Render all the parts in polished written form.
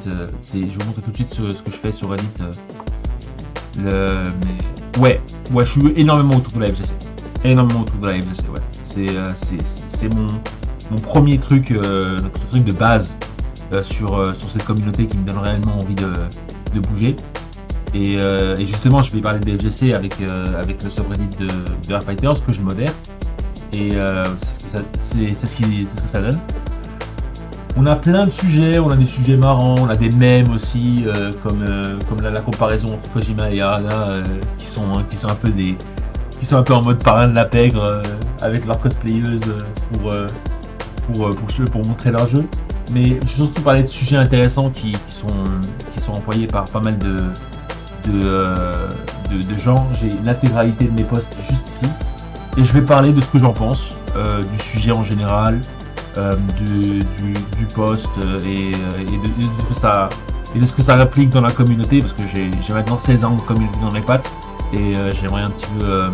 je vous montre tout de suite ce que je fais sur Reddit. Ouais, je suis énormément autour de la FGC. Énormément autour de la FGC, ouais. C'est mon premier truc, notre truc de base sur cette communauté qui me donne réellement envie de bouger. Et justement, je vais parler de FGC avec le subreddit de Airfighters que je modère. Et c'est ce que ça donne. On a plein de sujets, on a des sujets marrants, on a des mèmes aussi, comme la comparaison entre Kojima et Arana, qui sont un peu en mode parrain de la pègre, avec leurs cosplayeuses pour montrer leur jeu. Mais je vais surtout parler de sujets intéressants qui sont employés par pas mal de gens. J'ai l'intégralité de mes posts juste ici. Et je vais parler de ce que j'en pense, du sujet en général, du post et de ce que ça réplique dans la communauté, parce que j'ai maintenant 16 ans de communauté dans mes pattes et j'aimerais un petit peu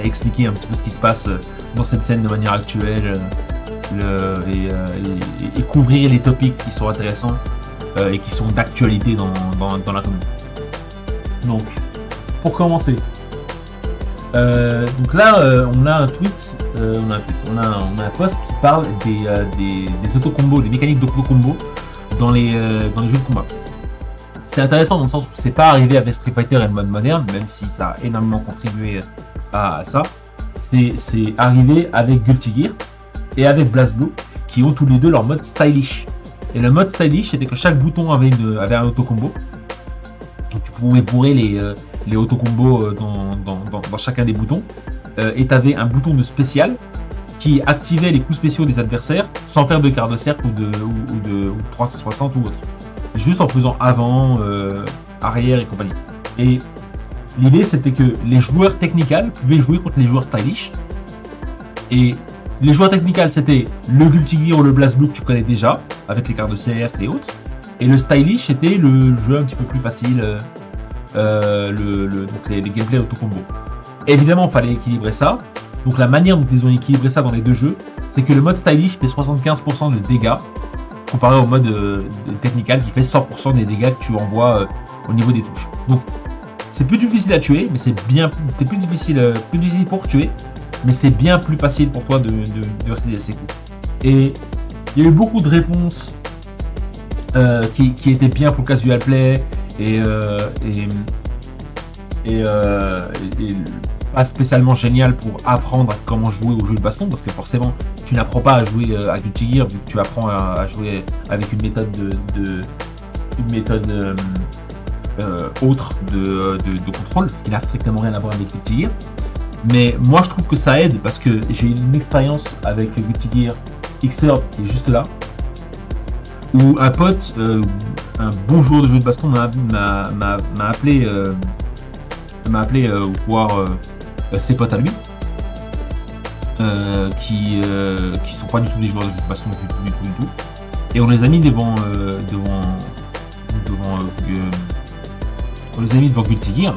expliquer un petit peu ce qui se passe dans cette scène de manière actuelle et couvrir les topics qui sont intéressants et qui sont d'actualité dans la communauté. Donc, pour commencer, donc là, on a un tweet, on a un post qui parle des autocombos, des mécaniques d'autocombo dans les jeux de combat. C'est intéressant dans le sens où c'est pas arrivé avec Street Fighter et le mode moderne, même si ça a énormément contribué à ça. C'est arrivé avec Guilty Gear et avec BlazBlue, qui ont tous les deux leur mode stylish. Et le mode stylish, c'était que chaque bouton avait un autocombo. Donc tu pouvais bourrer les autocombos dans chacun des boutons. Et tu avais un bouton de spécial qui activait les coups spéciaux des adversaires sans faire de quart de cercle ou de 360 ou autre. Juste en faisant avant, arrière et compagnie. Et l'idée c'était que les joueurs technical pouvaient jouer contre les joueurs stylish. Et les joueurs technical c'était le Guilty Gear ou le BlazBlue que tu connais déjà, avec les quarts de cercle et autres. Et le stylish c'était le jeu un petit peu plus facile, donc les gameplays autocombo. Évidemment, il fallait équilibrer ça. Donc la manière dont ils ont équilibré ça dans les deux jeux, c'est que le mode stylish fait 75% de dégâts, comparé au mode technical qui fait 100% des dégâts que tu envoies au niveau des touches. Donc c'est plus difficile à tuer, mais c'est plus difficile pour tuer, mais c'est bien plus facile pour toi de réaliser ces coups. Et il y a eu beaucoup de réponses qui étaient bien pour le casual play et pas spécialement génial pour apprendre à comment jouer au jeu de baston, parce que forcément tu n'apprends pas à jouer à Guilty Gear vu que tu apprends à jouer avec une méthode autre de contrôle, ce qui n'a strictement rien à voir avec Guilty Gear. Mais moi je trouve que ça aide parce que j'ai une expérience avec Guilty Gear Xrd qui est juste là, où un pote, un bon joueur de jeu de baston m'a appelé voir ses potes à lui, qui sont pas du tout des joueurs de jeu de baston du tout. Et on les a mis devant Guilty Gear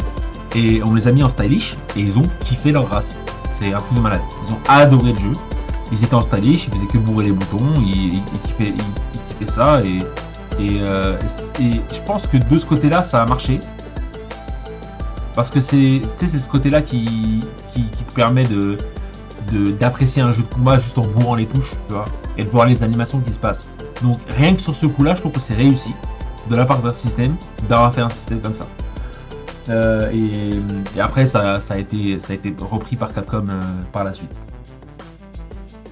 et on les a mis en stylish et ils ont kiffé leur race. C'est un truc de malade. Ils ont adoré le jeu. Ils étaient en stylish, ils faisaient que bourrer les boutons, ils kiffaient ça et je pense que de ce côté-là, ça a marché. Parce que c'est ce côté-là qui te permet d'apprécier un jeu de combat juste en bourrant les touches, tu vois, et de voir les animations qui se passent. Donc rien que sur ce coup-là, je trouve que c'est réussi de la part d'un système d'avoir fait un système comme ça. Et après, ça a été repris par Capcom par la suite.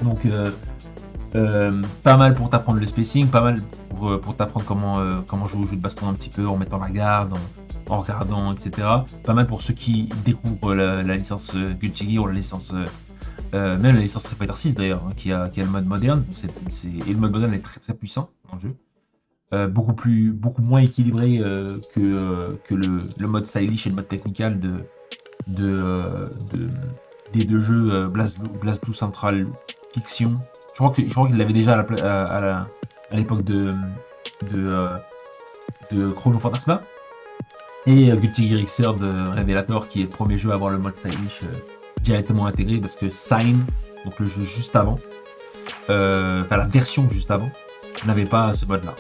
Donc pas mal pour t'apprendre le spacing, pas mal pour t'apprendre comment jouer au jeu de baston un petit peu en mettant la garde, en regardant, etc. Pas mal pour ceux qui découvrent la licence Guilty Gear ou la licence même la licence Street Fighter 6 d'ailleurs, hein, qui a le mode moderne. Et le mode moderne est très très puissant dans le jeu. Beaucoup moins équilibré que le mode stylish et le mode technical des deux jeux BlazBlue Central Fiction. Je crois qu'il l'avait déjà à l'époque de Chrono Phantasma. Et Guilty Gear Xrd Revelator, qui est le premier jeu à avoir le mode stylish directement intégré, parce que Sign, donc le jeu juste avant, la version juste avant, n'avait pas ce mode là.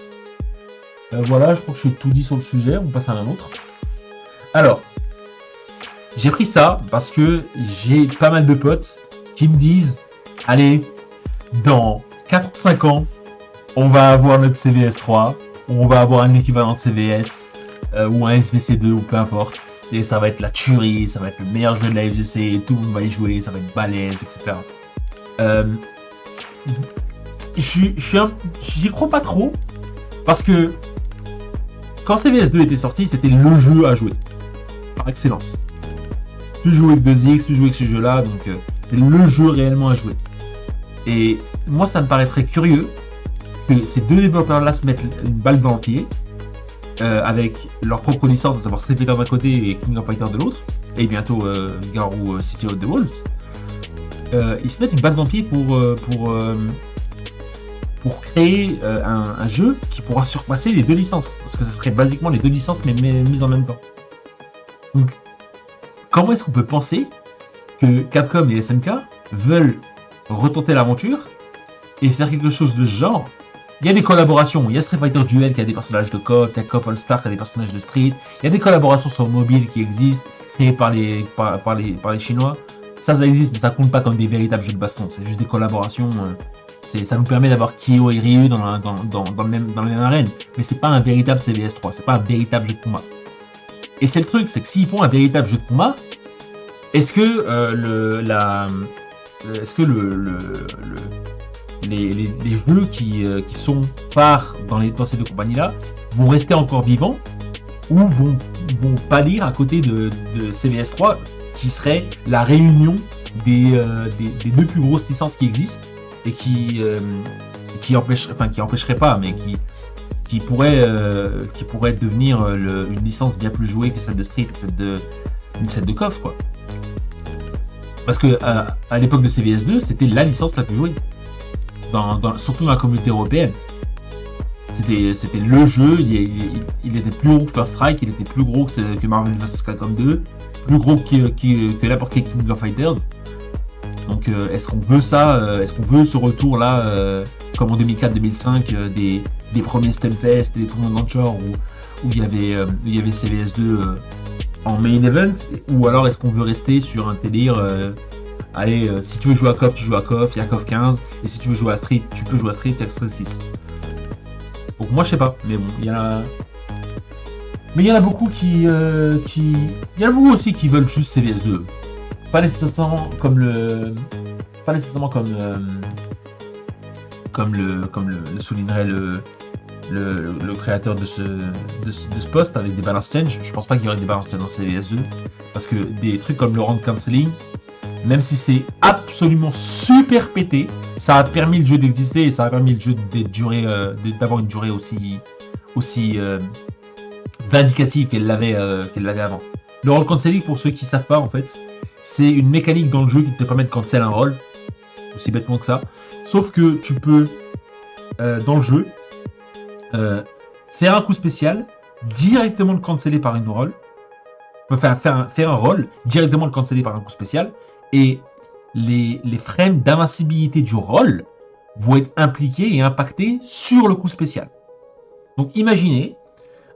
Voilà, je crois que je suis tout dit sur le sujet, on passe à un autre. Alors, j'ai pris ça parce que j'ai pas mal de potes qui me disent, allez, dans 4 ou 5 ans, on va avoir notre CVS 3, on va avoir un équivalent de CVS, ou un SVC2, ou peu importe. Et ça va être la tuerie, ça va être le meilleur jeu de la FGC, tout le monde va y jouer, ça va être balèze, etc. J'y crois pas trop, parce que quand CVS2 était sorti, c'était le jeu à jouer, par excellence. Plus jouer que 2X, plus jouer que ce jeu-là, donc c'est le jeu réellement à jouer. Et moi, ça me paraît très curieux que ces deux développeurs-là se mettent une balle dans le pied, avec leur propre licence, à savoir Street Fighter d'un côté et King of Fighters de l'autre, et bientôt Garou City of the Wolves. Ils se mettent une balle dans le pied pour créer un jeu qui pourra surpasser les deux licences, parce que ce serait basiquement les deux licences mais mises en même temps. Donc, comment est-ce qu'on peut penser que Capcom et SNK veulent retenter l'aventure et faire quelque chose de ce genre? Il y a des collaborations, il y a Street Fighter Duel qui a des personnages de KOF, il y a KOF All Star qui a des personnages de Street, il y a des collaborations sur mobile qui existent, créées par les Chinois. Ça existe, mais ça compte pas comme des véritables jeux de baston, c'est juste des collaborations. Ça nous permet d'avoir Kyo et Ryu dans la même arène, mais c'est pas un véritable CVS3, c'est pas un véritable jeu de combat. Et c'est le truc, c'est que s'ils font un véritable jeu de combat, est-ce que les jeux qui sont phares dans ces deux compagnies-là vont rester encore vivants ou vont pâlir à côté de CVS3 qui serait la réunion des deux plus grosses licences qui existent et qui empêcherait pas, mais qui pourrait devenir une licence bien plus jouée que celle de Street, que celle de KOF, quoi. Parce que à l'époque de CVS2, c'était la licence la plus jouée, surtout dans la communauté européenne. C'était le jeu, il était plus gros que First Strike, il était plus gros que Marvel vs Capcom 2, plus gros que n'importe quel King of Fighters. Donc est-ce qu'on veut ça, est-ce qu'on veut ce retour là, comme en 2004-2005, des premiers Stunfest, des tournois d'Anchor où il y avait CVS2 en main event, ou alors est-ce qu'on veut rester sur un délire, allez, si tu veux jouer à KOF, tu joues à KOF, il y a KOF 15, et si tu veux jouer à Street, tu peux jouer à Street, il y a Street 6. Donc moi je sais pas, mais bon, il y en a beaucoup il y en a beaucoup aussi qui veulent juste CVS2. Pas nécessairement comme le soulignerait le créateur de ce poste avec des balance change. Je pense pas qu'il y aurait des balance change dans CVS2, parce que des trucs comme le round cancelling, même si c'est absolument super pété, ça a permis le jeu d'exister et ça a permis le jeu d'avoir une durée aussi vindicative qu'elle l'avait avant. Le roll cancelling, pour ceux qui savent pas, en fait, c'est une mécanique dans le jeu qui te permet de cancel un roll, aussi bêtement que ça. Sauf que tu peux, dans le jeu, faire un coup spécial, directement le canceller par une roll, enfin faire un roll, directement le canceller par un coup spécial, et les frames d'invincibilité du roll vont être impliqués et impactés sur le coup spécial. Donc imaginez,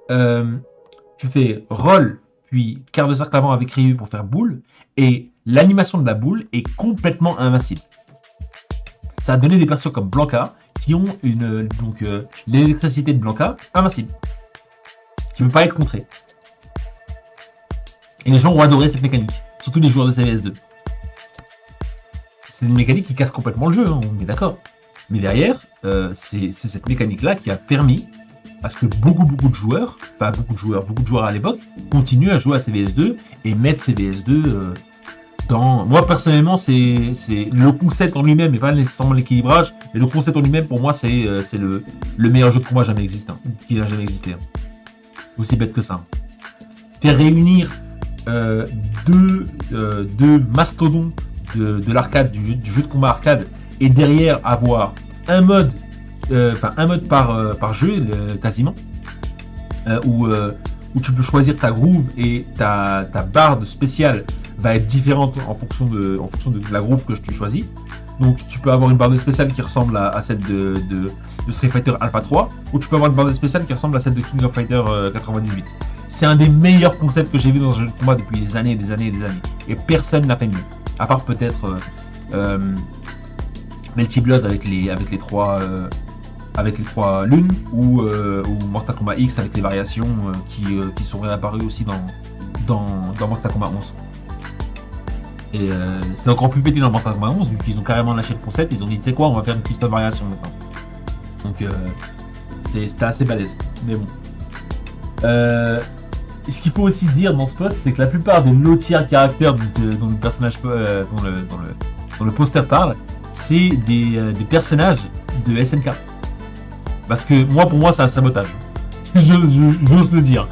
tu fais roll, puis quart de cercle avant avec Ryu pour faire boule, et l'animation de la boule est complètement invincible. Ça a donné des persos comme Blanca qui ont l'électricité de Blanca invincible, qui ne peut pas être contrée. Et les gens ont adoré cette mécanique, surtout les joueurs de CVS2. C'est une mécanique qui casse complètement le jeu, hein, on est d'accord. Mais derrière, c'est cette mécanique-là qui a permis à ce que beaucoup de joueurs à l'époque continuent à jouer à CVS2 et mettre CVS2 dans... Moi personnellement, c'est le concept en lui-même, et pas nécessairement l'équilibrage, mais le concept en lui-même pour moi c'est le meilleur jeu de combat jamais existé, qui n'a jamais existé. Aussi bête que ça. Faire réunir deux mastodons de l'arcade, du jeu de combat arcade, et derrière avoir un mode par jeu quasiment, où tu peux choisir ta groove et ta barre de spéciale va être différente en fonction de la groove que tu choisis. Donc tu peux avoir une barre de spéciale qui ressemble à celle de Street Fighter Alpha 3, ou tu peux avoir une barre de spéciale qui ressemble à celle de King of Fighter 98. C'est un des meilleurs concepts que j'ai vu dans un jeu de combat depuis des années et des années et des années. Et personne n'a fait mieux. À part peut-être Melty Blood avec les trois lunes, ou Mortal Kombat X avec les variations qui sont réapparues aussi dans Mortal Kombat 11. Et c'est encore plus pété dans Mortal Kombat 11 vu qu'ils ont carrément lâché le concept. Ils ont dit, tu sais quoi, on va faire une custom variation maintenant. Donc c'était assez balèze. Mais bon. Ce qu'il faut aussi dire dans ce post, c'est que la plupart des low tier caractères dont le personnage dont le poster parle, c'est des personnages de SNK. Parce que pour moi, c'est un sabotage. J'ose le dire.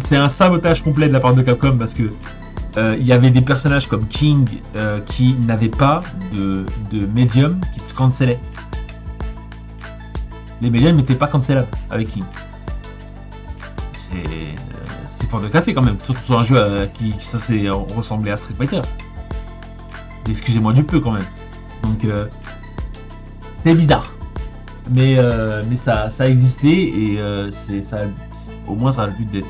C'est un sabotage complet de la part de Capcom parce que il y avait des personnages comme King qui n'avaient pas de médium qui se cancellaient. Les médiums n'étaient pas cancellables avec King. C'est fort de café quand même, surtout sur un jeu qui censé ressembler à Street Fighter. Excusez-moi du peu quand même. Donc c'est bizarre. Mais ça a existé et au moins ça a le but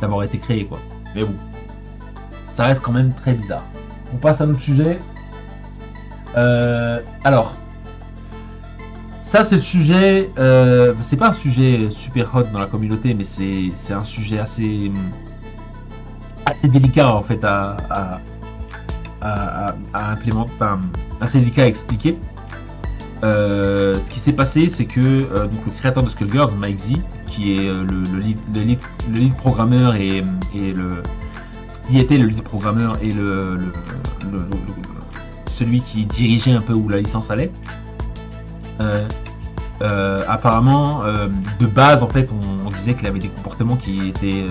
d'avoir été créé quoi. Mais bon. Ça reste quand même très bizarre. On passe à un autre sujet. Alors, ça c'est le sujet. C'est pas un sujet super hot dans la communauté, mais c'est un sujet assez délicat en fait à implémenter, enfin assez délicat à expliquer. Ce qui s'est passé, c'est que donc le créateur de Skullgirls, Mike Z, qui est le lead programmeur et qui était le lead programmeur et celui qui dirigeait un peu où la licence allait. Apparemment, de base, en fait, on disait qu'il avait des comportements qui étaient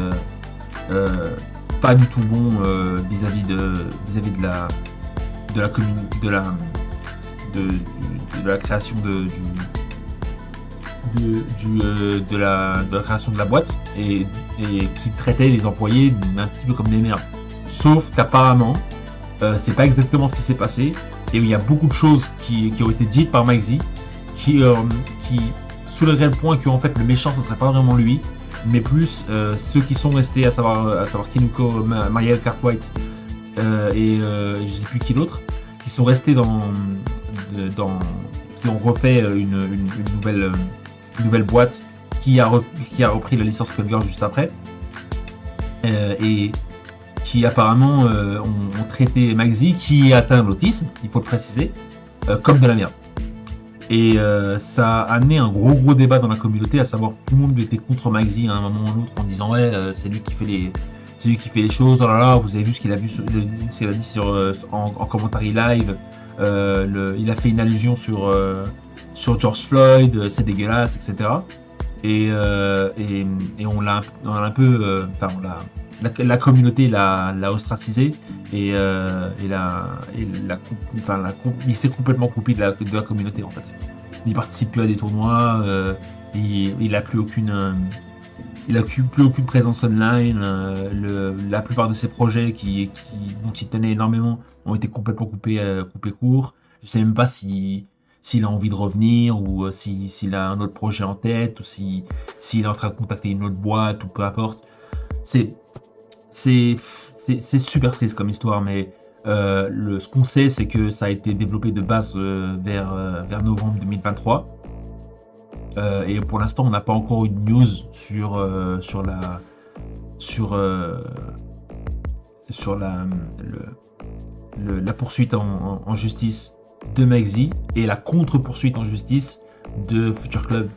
pas du tout bons vis-à-vis de la création de la création de la boîte et qui traitait les employés un petit peu comme des merdes. Sauf qu'apparemment, c'est pas exactement ce qui s'est passé et il y a beaucoup de choses qui ont été dites par Mike Z qui soulèveraient le point que en fait le méchant ce serait pas vraiment lui, mais plus ceux qui sont restés, à savoir Kinuko, Marielle Cartwright et je sais plus qui d'autre, qui sont restés qui ont refait une nouvelle boîte qui a repris la licence Skullgirls juste après et qui apparemment ont traité Mike Z, qui est atteint de l'autisme, il faut le préciser, comme de la merde. Et ça a amené un gros débat dans la communauté, à savoir tout le monde était contre Mike Z à un moment ou l'autre en disant ouais c'est lui qui fait les choses, oh là là, vous avez vu ce qu'il a dit en commentary live, il a fait une allusion sur George Floyd, c'est dégueulasse, etc. Et on l'a un peu, la communauté l'a ostracisé et il s'est complètement coupé de la communauté en fait. Il participe plus à des tournois, il a plus aucune présence online. La plupart de ses projets dont il tenait énormément ont été complètement coupés court. Je sais même pas s'il a envie de revenir ou s'il a un autre projet en tête ou s'il est en train de contacter une autre boîte ou peu importe. C'est super triste comme histoire, mais ce qu'on sait, c'est que ça a été développé de base vers novembre 2023. Et pour l'instant, on n'a pas encore eu de news sur la poursuite en justice de Mike Z et la contre-poursuite en justice de Future Club,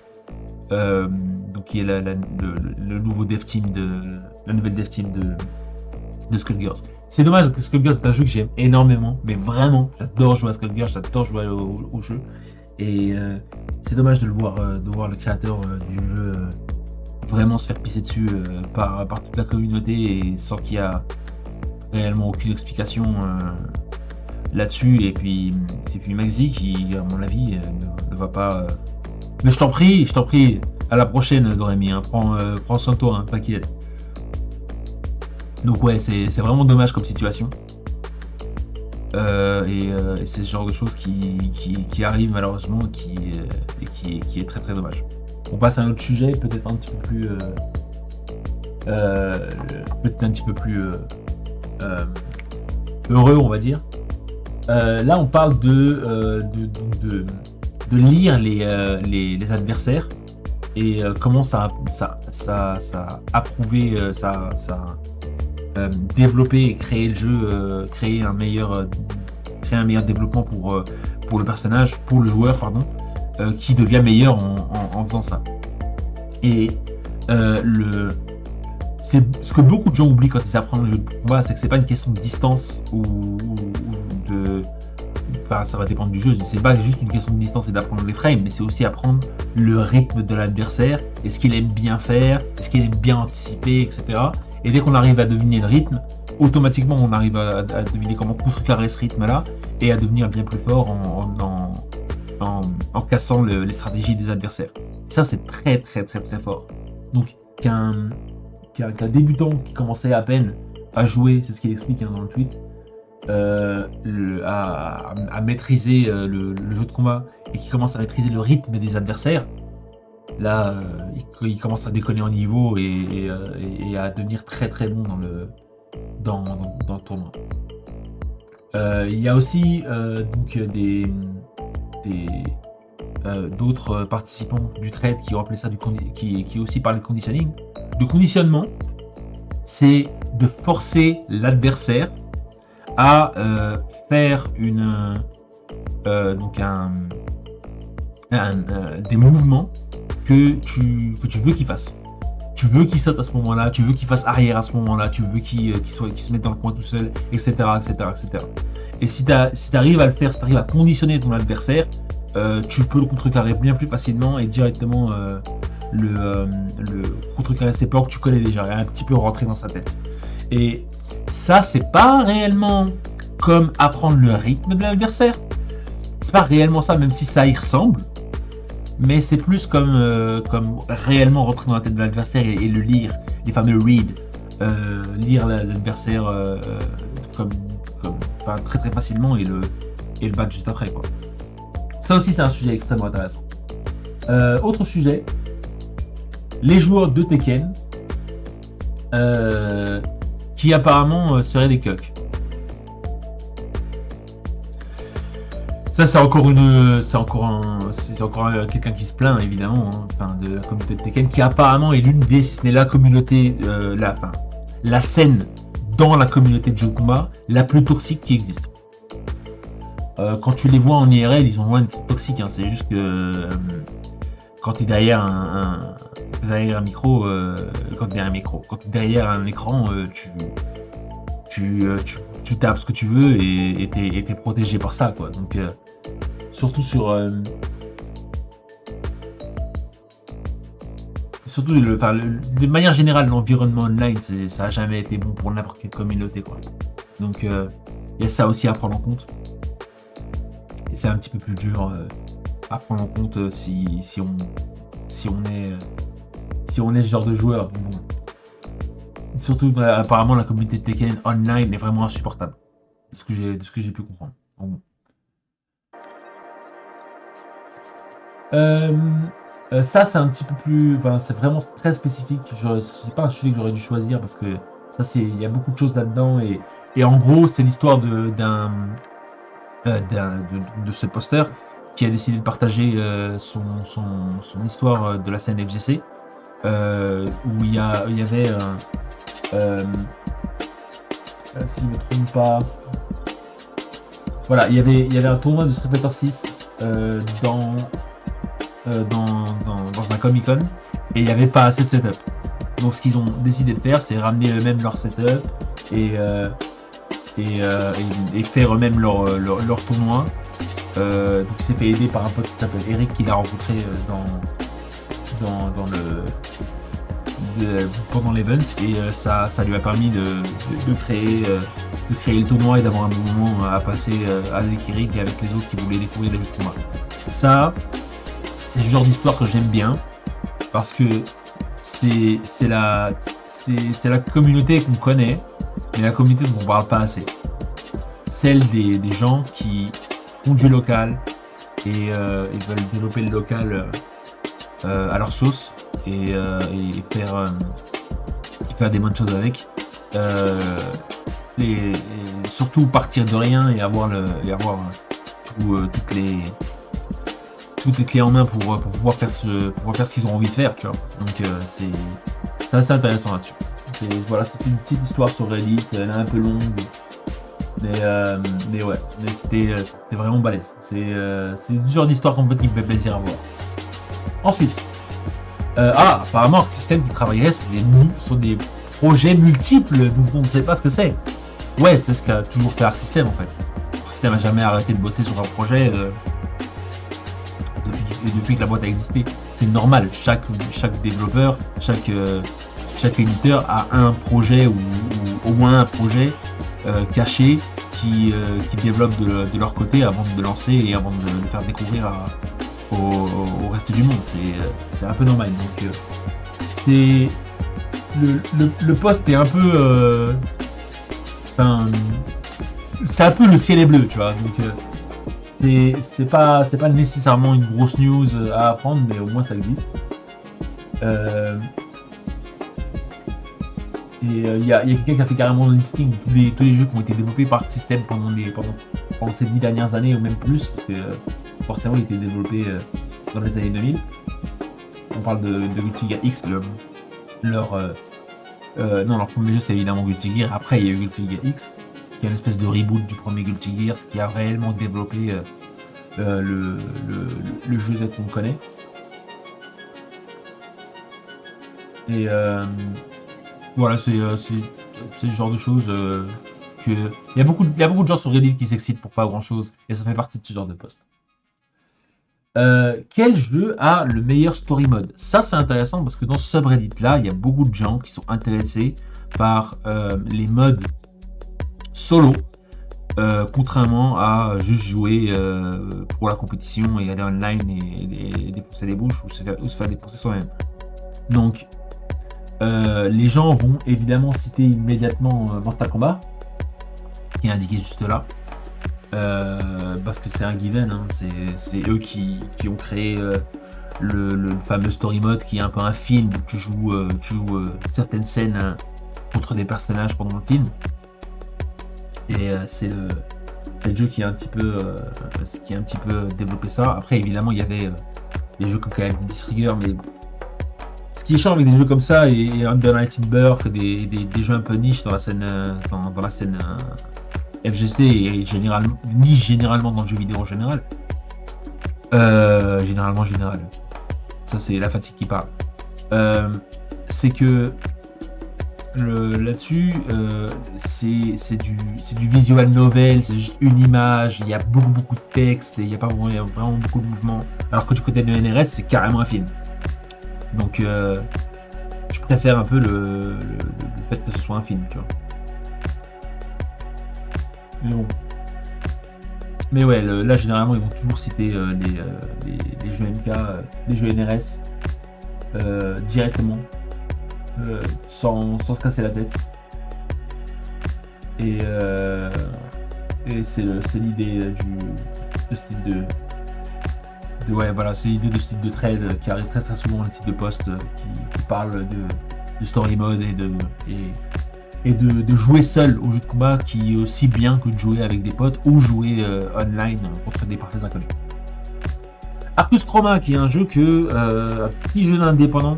donc qui est le nouveau dev team la nouvelle dev team de Skullgirls. C'est dommage parce que Skullgirls c'est un jeu que j'aime énormément, mais vraiment, j'adore jouer à Skullgirls, j'adore jouer au jeu. Et c'est dommage de voir le créateur du jeu vraiment se faire pisser dessus par toute la communauté et sans qu'il y a réellement aucune explication là-dessus. Et puis Mike Z qui, à mon avis, ne va pas. Mais je t'en prie, à la prochaine, Dorémy. Hein, prends soin de toi, hein, t'inquiète. Donc ouais, c'est vraiment dommage comme situation. Et c'est ce genre de choses qui arrivent malheureusement et qui est très très dommage. On passe à un autre sujet, peut-être un petit peu plus heureux, on va dire. Là, on parle de lire les adversaires et comment ça a approuvé, développer et créer le jeu, créer un meilleur développement pour le personnage, pour le joueur, pardon, qui devient meilleur en faisant ça. Et c'est ce que beaucoup de gens oublient quand ils apprennent le jeu de combat, c'est que c'est pas une question de distance ou de... Enfin, ça va dépendre du jeu, c'est pas juste une question de distance et d'apprendre les frames, mais c'est aussi apprendre le rythme de l'adversaire, est-ce qu'il aime bien faire, est-ce qu'il aime bien anticiper, etc. Et dès qu'on arrive à deviner le rythme, automatiquement on arrive à deviner comment contrecarrer ce rythme-là et à devenir bien plus fort en cassant les stratégies des adversaires. Ça, c'est très très très très fort. Donc qu'un débutant qui commençait à peine à jouer, c'est ce qu'il explique dans le tweet, à maîtriser le jeu de combat et qui commence à maîtriser le rythme des adversaires, là il commence à déconner en niveau et à devenir très très bon dans le tournoi. Il y a aussi donc d'autres participants du trade qui ont appelé ça qui aussi parlaient de conditioning. Le conditionnement, c'est de forcer l'adversaire à faire des mouvements que tu veux qu'il fasse. Tu veux qu'il saute à ce moment-là, tu veux qu'il fasse arrière à ce moment-là, tu veux qu'il se mette dans le coin tout seul, etc. Et si tu arrives à le faire, si tu arrives à conditionner ton adversaire, tu peux le contrecarrer bien plus facilement et directement le contrecarrer ses plans que tu connais déjà et un petit peu rentrer dans sa tête. Et ça, c'est pas réellement comme apprendre le rythme de l'adversaire. C'est pas réellement ça, même si ça y ressemble. Mais c'est plus comme réellement rentrer dans la tête de l'adversaire et le lire, les fameux read. Lire l'adversaire très très facilement et le battre juste après, quoi. Ça aussi, c'est un sujet extrêmement intéressant. Autre sujet, les joueurs de Tekken qui apparemment seraient des cucks. Ça, c'est encore quelqu'un qui se plaint, évidemment, de la communauté de Tekken, qui apparemment est l'une des, si ce n'est la communauté, la scène dans la communauté de jeux de combat la plus toxique qui existe. Quand tu les vois en IRL, ils ont loin d'être toxiques, c'est juste que quand tu es derrière un micro, quand tu es derrière un écran, tu tapes ce que tu veux et t'es protégé par ça, quoi. Donc surtout de manière générale, l'environnement online, ça a jamais été bon pour n'importe quelle communauté, quoi. Donc il y a ça aussi à prendre en compte. Et c'est un petit peu plus dur à prendre en compte si on est ce genre de joueur. Bon. Surtout, apparemment, la communauté de Tekken online est vraiment insupportable, de ce que j'ai pu comprendre. Bon. Ça, c'est un petit peu plus... c'est vraiment très spécifique. C'est pas un sujet que j'aurais dû choisir parce que ça, il y a beaucoup de choses là-dedans. Et en gros, c'est l'histoire de ce poster qui a décidé de partager son histoire de la scène FGC, où il y avait si je ne me trompe pas, voilà, il y avait un tournoi de Street Fighter 6 dans un Comic Con et il n'y avait pas assez de setup. Donc ce qu'ils ont décidé de faire, c'est ramener eux-mêmes leur setup et faire eux-mêmes leur tournoi. Donc il s'est fait aider par un pote qui s'appelle Eric, qu'il a rencontré pendant l'event, et ça lui a permis de créer le tournoi et d'avoir un bon moment à passer avec Eric et avec les autres qui voulaient découvrir les jeux de combat. Ça, c'est le genre d'histoire que j'aime bien parce que c'est la communauté qu'on connaît, mais la communauté dont on parle pas assez. celle des gens qui font du local et ils veulent développer le local à leur sauce et faire des bonnes choses avec. Et surtout partir de rien et avoir toutes les clés en main pour pouvoir faire ce qu'ils ont envie de faire, tu vois. Donc c'est assez intéressant là-dessus. Voilà, c'est une petite histoire sur Reddit, elle est un peu longue, mais ouais, mais c'était vraiment balèze. C'est une genre d'histoire qui me fait plaisir à voir. Ensuite, apparemment Arc System qui travaillerait sur des projets multiples dont on ne sait pas ce que c'est. Ouais, c'est ce qu'a toujours fait Arc System en fait. Arc System n'a jamais arrêté de bosser sur un projet depuis que la boîte a existé. C'est normal, chaque développeur, chaque éditeur a un projet ou au moins un projet caché qui développe de leur côté avant de le lancer et avant de le faire découvrir au reste du monde. C'est un peu normal. Donc le poste est un peu c'est un peu le ciel est bleu, tu vois. Donc c'est pas nécessairement une grosse news à apprendre, mais au moins ça existe. Et il y a quelqu'un qui a fait carrément un listing de tous les jeux qui ont été développés par Arc System pendant ces 10 dernières années ou même plus, parce que forcément il était développé dans les années 2000. On parle de Guilty Gear X, leur premier jeu c'est évidemment Guilty Gear. Après il y a eu Guilty Gear X, qui est une espèce de reboot du premier Guilty Gear, ce qui a réellement développé le jeu Z qu'on connaît. Et voilà, c'est le genre de choses que il y a beaucoup de gens sur Reddit qui s'excitent pour pas grand chose, et ça fait partie de ce genre de post. Quel jeu a le meilleur story mode? Ça c'est intéressant parce que dans ce subreddit là, il y a beaucoup de gens qui sont intéressés par les modes solo, contrairement à juste jouer pour la compétition et aller online et défoncer des bouches ou se faire défoncer soi-même. Donc les gens vont évidemment citer immédiatement Mortal Kombat, qui est indiqué juste là, parce que c'est un given, hein. C'est eux qui ont créé le fameux story mode, qui est un peu un film où tu joues certaines scènes contre des personnages pendant le film, et c'est le jeu qui a un petit peu développé ça. Après évidemment il y avait des jeux comme Call of Duty Trigger, mais ce qui est chiant avec des jeux comme ça et Under Night in Birth, des jeux un peu niche dans la scène FGC et généralement dans le jeu vidéo en général. Général. Ça c'est la fatigue qui parle. C'est que là-dessus, c'est du visual novel, c'est juste une image, il y a beaucoup de texte et il y a vraiment beaucoup de mouvements. Alors que du côté de NRS, c'est carrément un film. Donc je préfère un peu le fait que ce soit un film, tu vois. Mais ouais, là généralement ils vont toujours citer les jeux MK, les jeux NRS directement, sans se casser la tête. Et c'est l'idée de ce type de ouais, voilà, c'est l'idée de ce type de trade qui arrive très souvent dans les types de posts qui parlent de story mode et de jouer seul au jeu de combat, qui est aussi bien que de jouer avec des potes ou jouer online contre des parfaits inconnus. Arcus Chroma, qui est un jeu un petit jeu indépendant,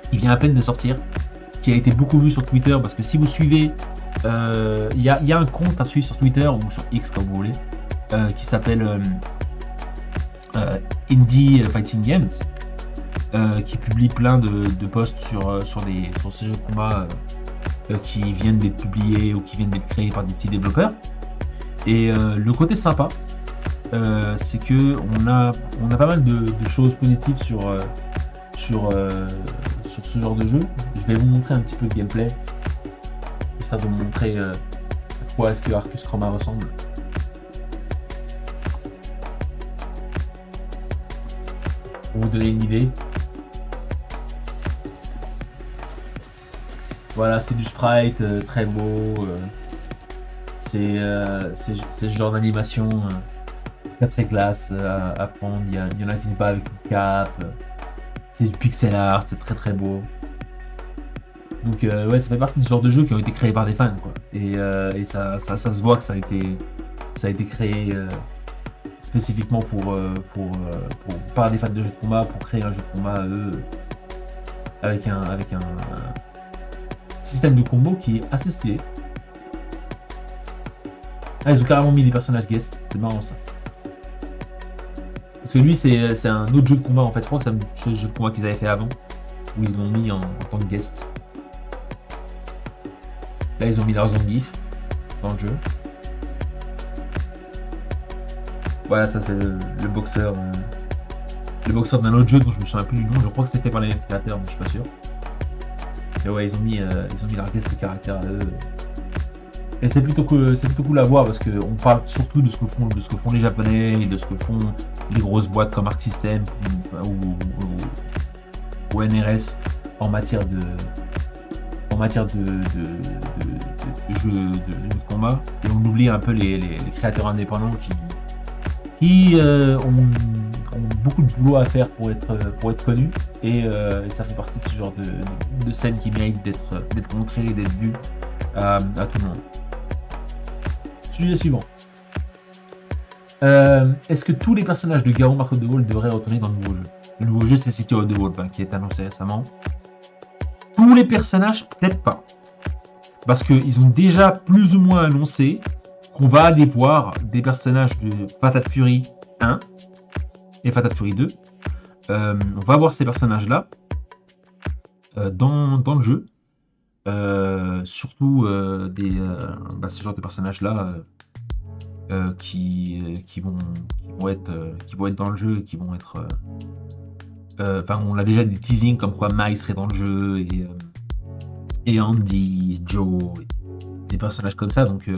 qui vient à peine de sortir, qui a été beaucoup vu sur Twitter, parce que si vous suivez, il y a un compte à suivre sur Twitter ou sur X comme vous voulez, qui s'appelle Indie Fighting Games, qui publie plein de posts sur ces jeux de combat qui viennent d'être publiés ou qui viennent d'être créés par des petits développeurs. Et le côté sympa, c'est que on a pas mal de choses positives sur ce genre de jeu. Je vais vous montrer un petit peu de gameplay, et ça va vous montrer à quoi est-ce que Arcus Chroma ressemble. Pour vous donner une idée. Voilà, c'est du sprite très beau. c'est ce genre d'animation très très classe à prendre. Il y en a qui se battent avec une cape. C'est du pixel art, c'est très très beau. Donc ouais, ça fait partie de ce genre de jeux qui ont été créés par des fans, quoi. Et ça se voit que ça a été créé spécifiquement par des fans de jeux de combat pour créer un jeu de combat eux avec un système de combo qui est assez stylé. Ah, ils ont carrément mis des personnages guest, c'est marrant ça. Parce que lui c'est un autre jeu de combat en fait, je crois que c'est un jeu de combat qu'ils avaient fait avant, où ils l'ont mis en tant que guest. Là ils ont mis leur Zangief dans le jeu. Voilà, ça c'est le boxeur. Le boxeur d'un autre jeu dont je me souviens plus du nom, je crois que c'était fait par les mêmes créateurs, mais je suis pas sûr. Et ouais, ils ont mis leur guest de caractère à eux. Et c'est plutôt cool à voir parce qu'on parle surtout de ce que font les Japonais et de ce que font les grosses boîtes comme Arc System ou NRS en matière de jeux de combat. Et on oublie un peu les créateurs indépendants qui ont beaucoup de boulot à faire pour être connus. Et ça fait partie de ce genre de scène qui mérite d'être montrée et d'être vue à tout le monde. Sujet suivant. Est-ce que tous les personnages de Garou Mark of the Wolf devraient retourner dans le nouveau jeu? Le nouveau jeu, c'est City of the Wolf qui est annoncé récemment. Tous les personnages, peut-être pas. Parce qu'ils ont déjà plus ou moins annoncé qu'on va aller voir des personnages de Fatal Fury 1 et Fatal Fury 2. On va voir ces personnages-là dans le jeu. Surtout ce genre de personnages-là qui vont être dans le jeu, qui vont être... on a déjà des teasings comme quoi Mai serait dans le jeu, et Andy, Joe, des personnages comme ça. Donc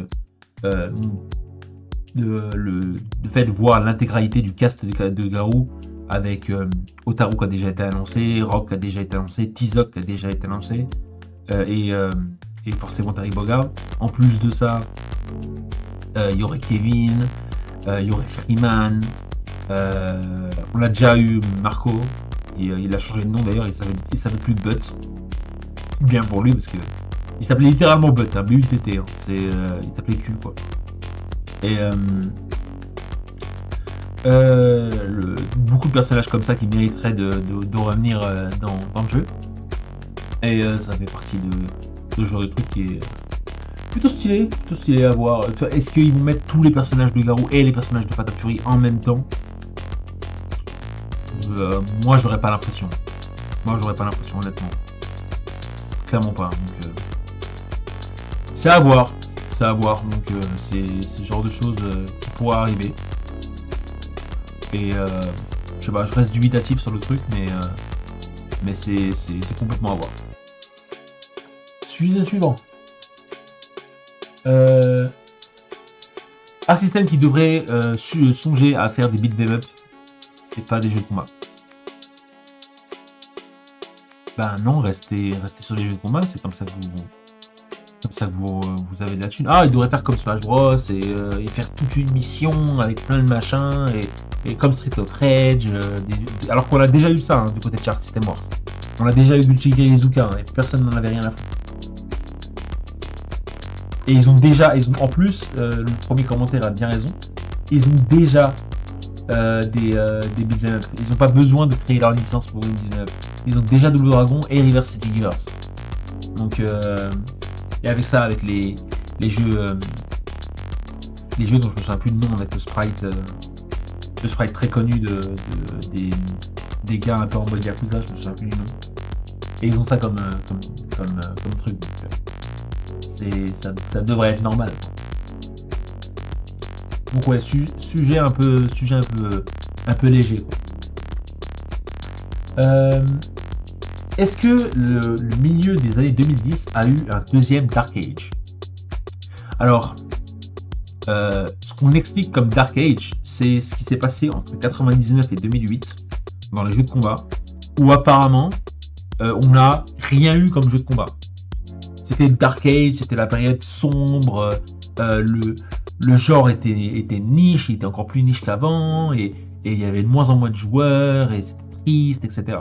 le fait de voir l'intégralité du cast de Garou avec Otaru qui a déjà été annoncé, Rock qui a déjà été annoncé, T-Zoc qui a déjà été annoncé, et forcément Terry Bogard. En plus de ça, il y aurait Kevin, il y aurait Freeman, on a déjà eu Marco, il a changé de nom d'ailleurs, il s'appelle plus Butt. Bien pour lui parce que il s'appelait littéralement Butt, B-U-T-T, il s'appelait Q quoi. Et beaucoup de personnages comme ça qui mériteraient de revenir dans le jeu. Et ça fait partie de ce genre de truc qui est plutôt stylé à voir. Est-ce qu'ils vont mettre tous les personnages de Garou et les personnages de Fatal Fury en même temps? Moi j'aurais pas l'impression. Honnêtement. Clairement pas. Donc, c'est à voir. Donc c'est ce genre de choses qui pourraient arriver. Et je sais pas, je reste dubitatif sur le truc, mais c'est complètement à voir. Sujet suivant. Un système qui devrait songer à faire des beat'em up et pas des jeux de combat. Ben non, restez sur les jeux de combat, c'est comme ça que vous avez de la thune. Ah, il devrait faire comme Smash Bros et faire toute une mission avec plein de machins et comme Street of Rage, alors qu'on a déjà eu ça du côté de Arc System Wars. On a déjà eu Guilty Gear Izuka et personne n'en avait rien à foutre. Et ils ont en plus, le premier commentaire a bien raison, ils ont déjà des beat'em up. Ils n'ont pas besoin de créer leur licence pour une beat'em up. Ils ont déjà Double Dragon et River City Girls. Donc, et avec ça, avec les jeux dont je me souviens plus de nom, avec le sprite très connu des gars un peu en mode Yakuza, je me souviens plus du nom. Et ils ont ça comme truc. Donc, ça devrait être normal. Donc ouais, sujet un peu léger. Est-ce que le milieu des années 2010 a eu un deuxième Dark Age? Alors, ce qu'on explique comme Dark Age, c'est ce qui s'est passé entre 99 et 2008 dans les jeux de combat, où apparemment on n'a rien eu comme jeu de combat. C'était Dark Age, c'était la période sombre, Le genre était niche, il était encore plus niche qu'avant, et il y avait de moins en moins de joueurs, et c'était triste, etc.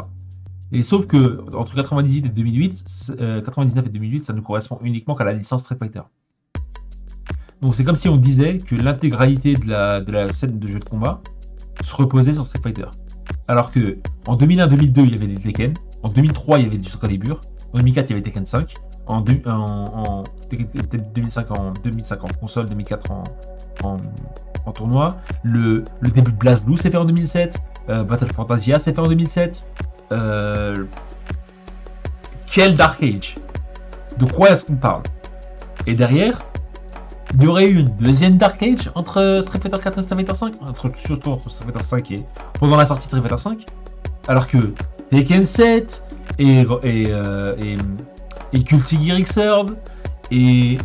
Et sauf que entre 98 et 2008, 99 et 2008, ça ne correspond uniquement qu'à la licence Street Fighter. Donc c'est comme si on disait que l'intégralité de la scène de jeux de combat se reposait sur Street Fighter. Alors que en 2001-2002, il y avait des Tekken, en 2003, il y avait du Soul Calibur, en 2004, il y avait Tekken 5, en 2005 en console, 2004 en tournoi. Le début de Blast Blue s'est fait en 2007, Battle Fantasia s'est fait en 2007. Quel Dark Age? De quoi est-ce qu'on parle? Et derrière, il y aurait eu une deuxième Dark Age entre Street Fighter 4 et Street Fighter 5, surtout entre Street Fighter 5 et pendant la sortie de Street Fighter 5, alors que Tekken 7 et Culti Gear Xrd et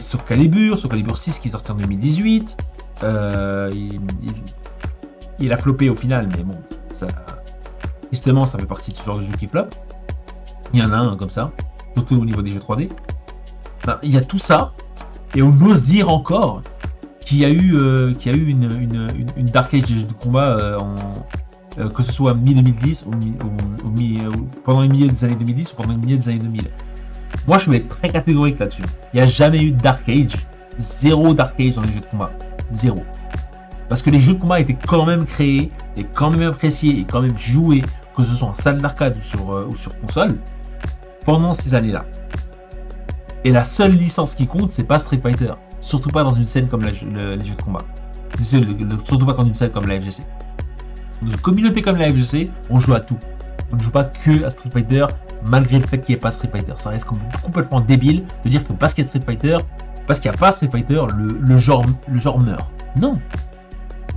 Soul Calibur 6 qui est sorti en 2018, il a floppé au final, mais bon, ça, justement, ça fait partie de ce genre de jeu qui flop. Il y en a un comme ça, surtout au niveau des jeux 3D. Ben, il y a tout ça, et on ose dire encore qu'il y a eu une Dark Age de combat que ce soit mi-2010 ou pendant le milieu des années 2010 ou pendant le milieu des années 2000. Moi, je vais être très catégorique là-dessus. Il n'y a jamais eu de Dark Age. Zéro Dark Age dans les jeux de combat. Zéro. Parce que les jeux de combat étaient quand même créés, et quand même appréciés, et quand même joués, que ce soit en salle d'arcade ou sur console, pendant ces années-là. Et la seule licence qui compte, c'est pas Street Fighter. Surtout pas dans une scène comme les jeux de combat. Surtout pas dans une scène comme la FGC. Dans une communauté comme la FGC, on joue à tout. On ne joue pas que à Street Fighter, malgré le fait qu'il n'y ait pas Street Fighter. Ça reste complètement débile de dire que parce qu'il y a Street Fighter, parce qu'il n'y a pas Street Fighter, le genre meurt. Non,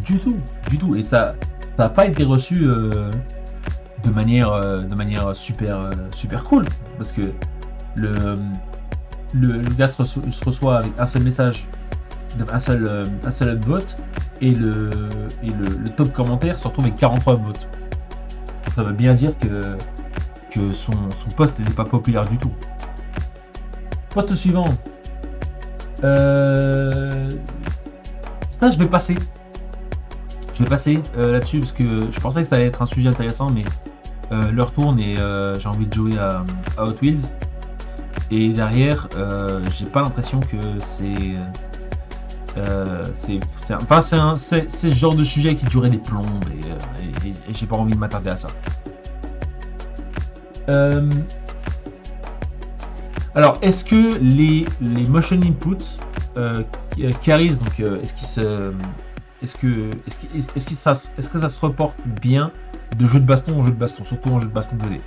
du tout. Et ça n'a pas été reçu de manière super cool, parce que le gars se reçoit avec un seul message, un seul vote, et le top commentaire se retrouve avec 43 votes. Ça veut bien dire que son post n'est pas populaire du tout. Poste suivant. Ça, je vais passer. Là-dessus parce que je pensais que ça allait être un sujet intéressant, mais l'heure tourne et j'ai envie de jouer à Hot Wheels. Et derrière, j'ai pas l'impression que c'est ce genre de sujet qui durait des plombes et j'ai pas envie de m'attarder à ça. Alors, est-ce que les motion inputs carries, donc est-ce que ça se reporte bien de jeu de baston en jeu de baston, surtout en jeu de baston 2D?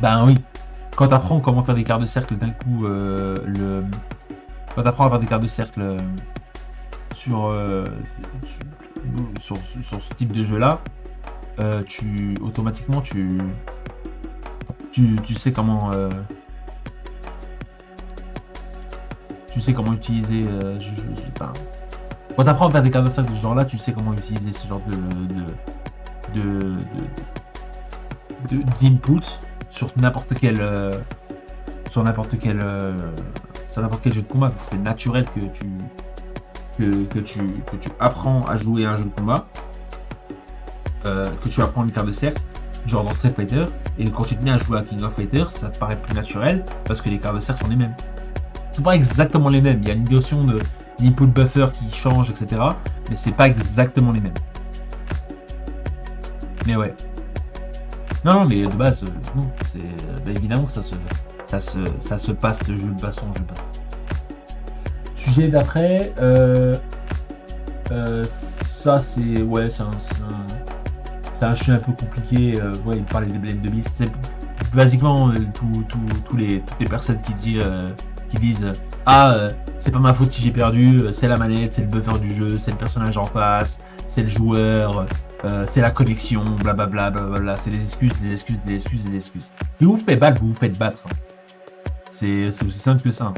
Ben oui. Quand tu apprends comment faire des quarts de cercle d'un coup, quand tu apprends à faire des quarts de cercle sur ce type de jeu-là, automatiquement tu sais comment utiliser. Quand tu apprends à faire des quarts de cercle de ce genre-là, tu sais comment utiliser ce genre d'input sur n'importe quel jeu de combat. C'est naturel que tu apprends à jouer à un jeu de combat, que tu apprends une carte de cercle, genre dans Street Fighter, et quand tu te mets à jouer à King of Fighters, ça te paraît plus naturel parce que les cartes de cercle sont les mêmes. C'est pas exactement les mêmes, il y a une notion d'input buffer qui change, etc. Mais c'est pas exactement les mêmes. Mais ouais. Non, mais de base, non. Évidemment que ça se passe de jeu de baston en jeu de baston. Sujet d'après, ça c'est un sujet un peu compliqué. Il parlait des blends de bis. C'est basiquement toutes les personnes qui disent c'est pas ma faute si j'ai perdu, c'est la manette, c'est le buffer du jeu, c'est le personnage en face, c'est le joueur. C'est la connexion, blablabla, c'est les excuses. Si vous faites battre, vous vous faites battre. C'est aussi simple que ça.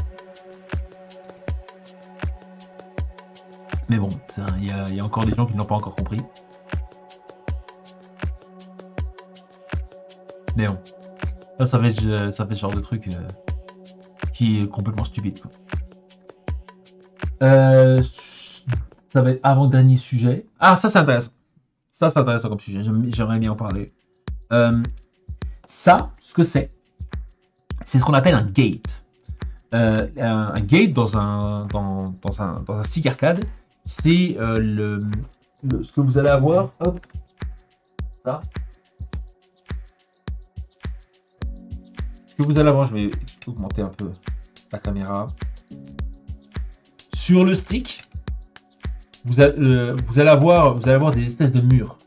Mais bon, il y a encore des gens qui n'ont pas encore compris. Mais bon, ça fait ce genre de truc qui est complètement stupide, quoi. Euh, Ça va être avant-dernier sujet. Ah, ça c'est intéressant. Ça c'est intéressant comme sujet. J'aimerais bien en parler. Ça, ce que c'est ce qu'on appelle un gate. Un gate dans un stick arcade, c'est ce que vous allez avoir. Hop, ça. Ce que vous allez avoir, je vais augmenter un peu la caméra. Sur le stick, vous allez avoir des espèces de murs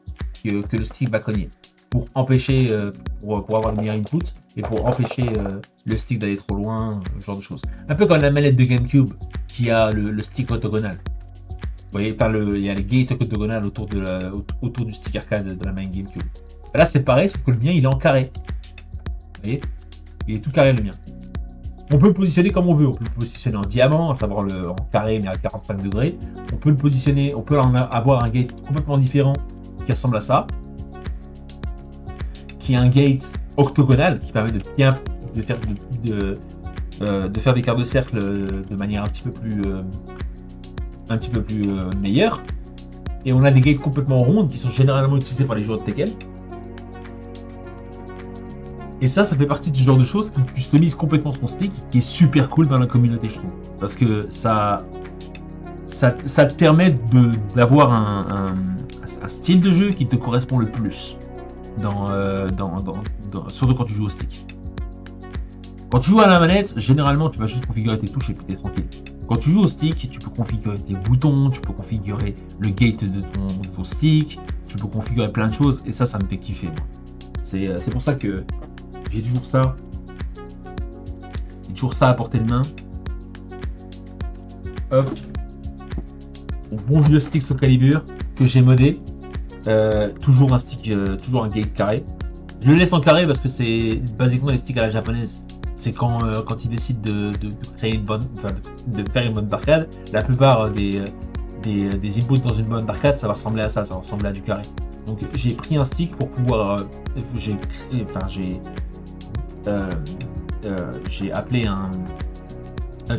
que le stick va cogner pour empêcher, pour avoir le meilleur input et pour empêcher le stick d'aller trop loin, ce genre de choses. Un peu comme la manette de GameCube qui a le stick orthogonal. Vous voyez, il y a les gates octogonales autour du stick arcade de la manette GameCube. Là, c'est pareil, sauf que le mien, il est en carré. Vous voyez, il est tout carré le mien. On peut le positionner comme on veut. On peut le positionner en diamant, à savoir en carré mais à 45 degrés. On peut le positionner, on peut avoir un gate complètement différent qui ressemble à ça, qui est un gate octogonal qui permet de faire des quarts de cercle de manière un petit peu plus meilleure. Et on a des gates complètement rondes qui sont généralement utilisés par les joueurs de Tekken. Et ça fait partie du genre de choses qui customise complètement son stick, qui est super cool dans la communauté, je trouve. Parce que ça te permet d'avoir un style de jeu qui te correspond le plus, surtout quand tu joues au stick. Quand tu joues à la manette, généralement, tu vas juste configurer tes touches et puis t'es tranquille. Quand tu joues au stick, tu peux configurer tes boutons, tu peux configurer le gate de ton stick, tu peux configurer plein de choses, et ça me fait kiffer, moi. C'est pour ça que j'ai toujours ça. J'ai toujours ça à portée de main. Hop. Mon bon vieux stick Soul Calibur que j'ai modé. Toujours un stick, toujours un gate carré. Je le laisse en carré parce que c'est basiquement les sticks à la japonaise. C'est quand ils décident de créer une bonne, de faire une bonne d'arcade. La plupart des inputs dans une bonne d'arcade, ça va ressembler à ça, ça va ressembler à du carré. Donc j'ai pris un stick pour pouvoir, j'ai appelé un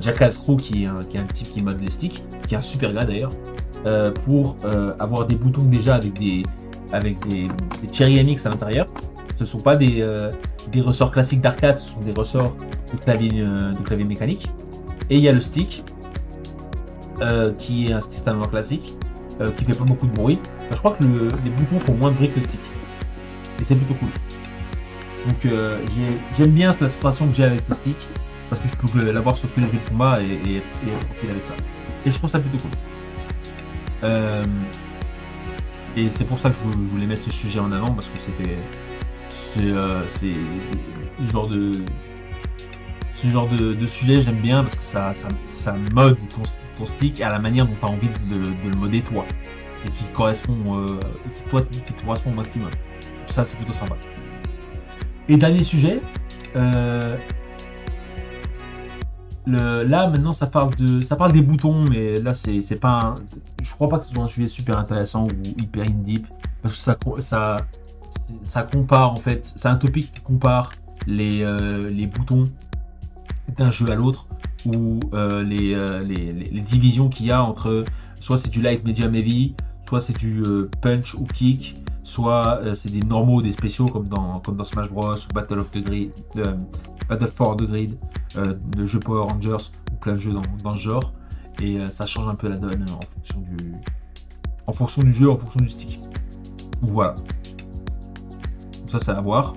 Jackass Crew qui est un type qui mode les sticks, qui est un super gars d'ailleurs, pour avoir des boutons déjà avec des Cherry MX à l'intérieur. Ce ne sont pas des ressorts classiques d'arcade, ce sont des ressorts de clavier mécanique. Et il y a le stick, qui est un stick standard classique, qui fait pas beaucoup de bruit. Je crois que les boutons font moins de bruit que le stick. Et c'est plutôt cool. Donc j'aime bien la sensation que j'ai avec ce stick, parce que je peux l'avoir sur tous les jeux de combat et être tranquille avec ça. Et je trouve ça plutôt cool. Et c'est pour ça que je voulais mettre ce sujet en avant, parce que c'est ce genre de sujet, j'aime bien, parce que ça mode ton stick à la manière dont tu as envie de le modder toi, et qui correspond qui te correspond au maximum. Ça, c'est plutôt sympa. Et dernier sujet, là maintenant ça parle des boutons, mais là c'est pas je crois pas que ce soit un sujet super intéressant ou hyper in deep, parce que ça compare, en fait, c'est un topic qui compare les boutons d'un jeu à l'autre, ou les divisions qu'il y a entre, soit c'est du light, medium, heavy, soit c'est du punch ou kick, soit c'est des normaux, des spéciaux comme dans Smash Bros ou Battle for the Grid, le jeu Power Rangers ou plein de jeux dans ce genre, et ça change un peu la donne en fonction du jeu, en fonction du stick. Donc voilà. Ça c'est à voir.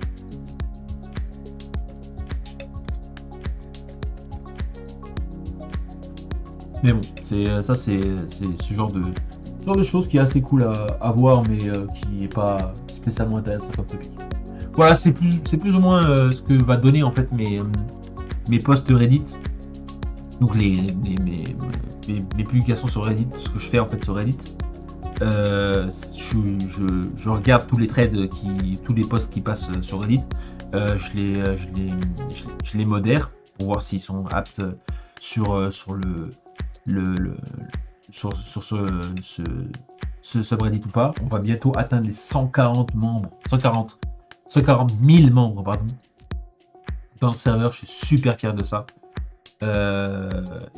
Mais bon, c'est ce genre de choses qui est assez cool à voir, mais qui n'est pas spécialement intéressant comme topic. Voilà, c'est plus ou moins ce que va donner en fait mes posts Reddit. Donc mes publications sur Reddit, ce que je fais en fait sur Reddit. Je regarde tous les threads, tous les posts qui passent sur Reddit. Je les modère pour voir s'ils sont aptes sur ce subreddit ou pas. On va bientôt atteindre les 140 000 membres, pardon, dans le serveur. Je suis super fier de ça.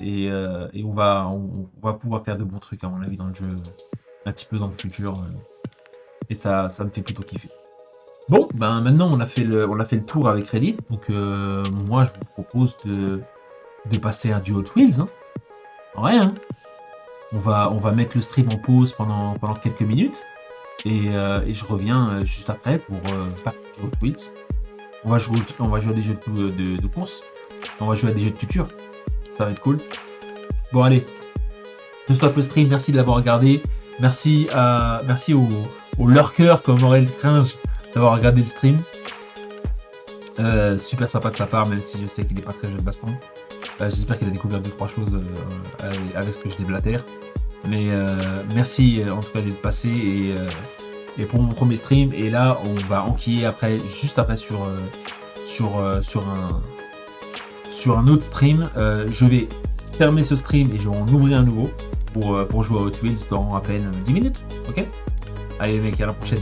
Et on va pouvoir faire de bons trucs à mon avis dans le jeu, un petit peu dans le futur. Et ça me fait plutôt kiffer. Bon, ben maintenant on a fait le tour avec Reddit, donc moi je vous propose de passer à du Hot Wheels. Hein. Ouais, hein. On va mettre le stream en pause pendant quelques minutes et je reviens juste après pour parler du Hot Wheels. On va jouer à des jeux de course, on va jouer à des jeux de tuture. Ça va être cool. Bon allez, je stoppe le stream, merci de l'avoir regardé. Merci aux lurkers comme Aurel Cringe d'avoir regardé le stream. Super sympa de sa part, même si je sais qu'il n'est pas très jeu de baston. J'espère qu'il a découvert 2-3 choses avec ce que je déblatère. Mais merci en tout cas d'être passé et pour mon premier stream. Et là, on va enquiller juste après sur un autre stream. Je vais fermer ce stream et je vais en ouvrir un nouveau pour jouer à Hot Wheels dans à peine 10 minutes. Ok? Allez les mecs, à la prochaine.